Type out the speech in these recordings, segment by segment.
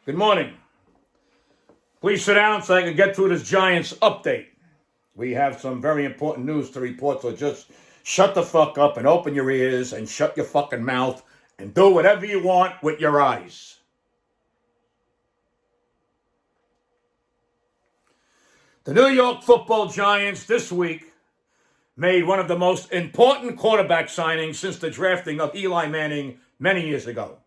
Good morning. Please sit down so I can get through this Giants update. We have some very important news to report, so just shut the fuck up and open your ears and shut your fucking mouth and do whatever you want with your eyes. The New York Football Giants this week made one of the most important quarterback signings since the drafting of Eli Manning many years ago.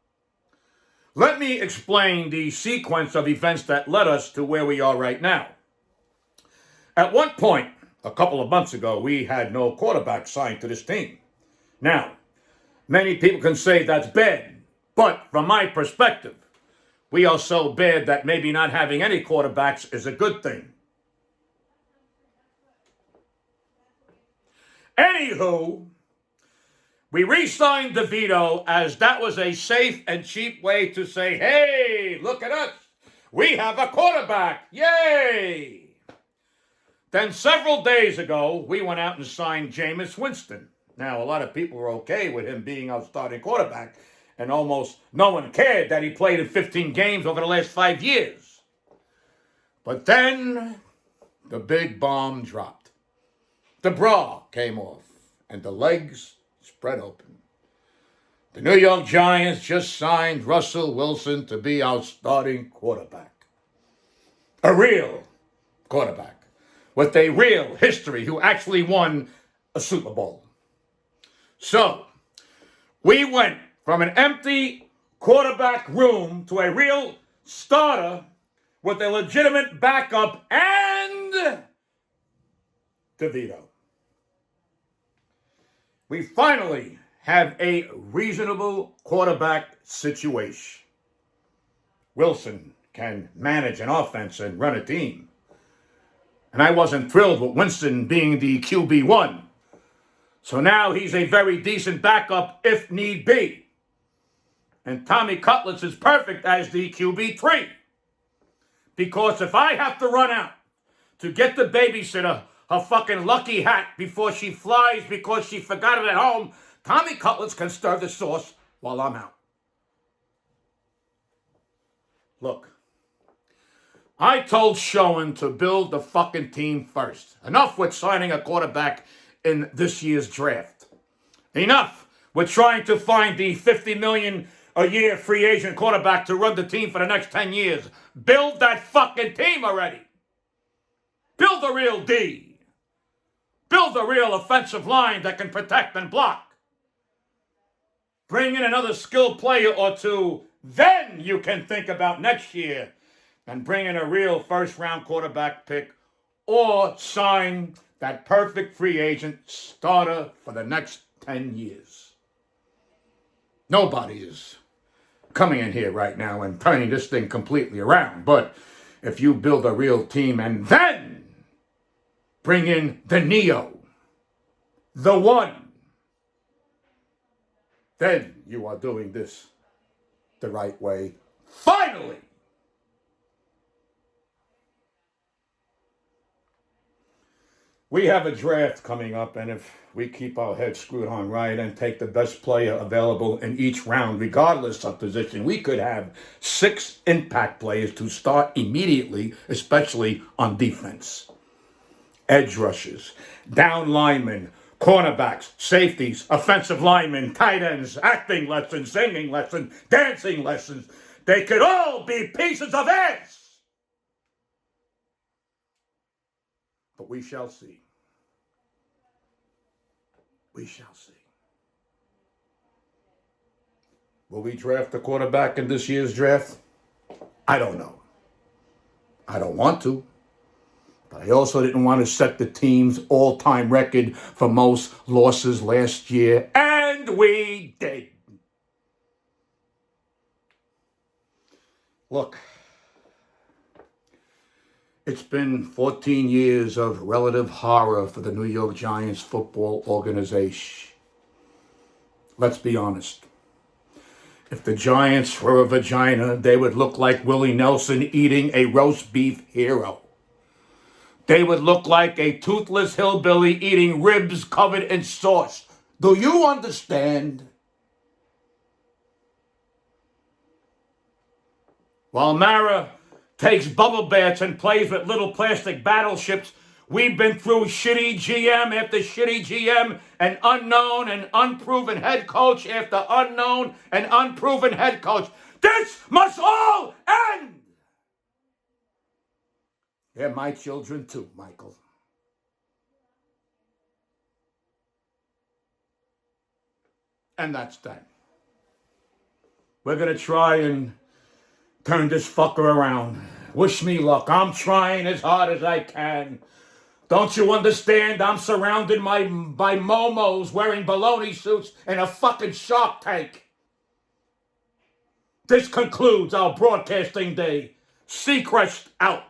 Let me explain the sequence of events that led us to where we are right now. At one point, a couple of months ago, we had no quarterback signed to this team. Now, many people can say that's bad, but from my perspective, we are so bad that maybe not having any quarterbacks is a good thing. Anywho, we re-signed DiBitetto as that was a safe and cheap way to say, hey, look at us. We have a quarterback. Yay! Then several days ago, we went out and signed Jameis Winston. Now, a lot of people were okay with him being our starting quarterback, and almost no one cared that he played in 15 games over the last 5 years. But then the big bomb dropped. The bra came off, and the legs spread open. The New York Giants just signed Russell Wilson to be our starting quarterback. A real quarterback with a real history who actually won a Super Bowl. So, we went from an empty quarterback room to a real starter with a legitimate backup and DiBitetto. We finally have a reasonable quarterback situation. Wilson can manage an offense and run a team. And I wasn't thrilled with Winston being the QB1. So now he's a very decent backup if need be. And Tommy Cutlets is perfect as the QB3. Because if I have to run out to get the babysitter her fucking lucky hat before she flies because she forgot it at home, Tommy Cutlets can stir the sauce while I'm out. Look, I told Schoen to build the fucking team first. Enough with signing a quarterback in this year's draft. Enough with trying to find the $50 million a year free agent quarterback to run the team for the next 10 years. Build that fucking team already. Build a real D. Build a real offensive line that can protect and block. Bring in another skilled player or two. Then you can think about next year and bring in a real first-round quarterback pick or sign that perfect free agent starter for the next 10 years. Nobody is coming in here right now and turning this thing completely around. But if you build a real team and then bring in the Neo, the one, then you are doing this the right way. Finally! We have a draft coming up, and if we keep our heads screwed on right and take the best player available in each round, regardless of position, we could have 6 impact players to start immediately, especially on defense. Edge rushers, down linemen, cornerbacks, safeties, offensive linemen, tight ends, acting lessons, singing lessons, dancing lessons. They could all be pieces of ass. But we shall see. We shall see. Will we draft a quarterback in this year's draft? I don't know. I don't want to. But I also didn't want to set the team's all-time record for most losses last year. And we did. Look, it's been 14 years of relative horror for the New York Giants football organization. Let's be honest. If the Giants were a vagina, they would look like Willie Nelson eating a roast beef hero. They would look like a toothless hillbilly eating ribs covered in sauce. Do you understand? While Mara takes bubble baths and plays with little plastic battleships, we've been through shitty GM after shitty GM and unknown and unproven head coach after unknown and unproven head coach. This must all end! They're my children too, Michael. And that's that. We're going to try and turn this fucker around. Wish me luck. I'm trying as hard as I can. Don't you understand? I'm surrounded by momos wearing baloney suits in a fucking Shark Tank. This concludes our broadcasting day. Seacrest out.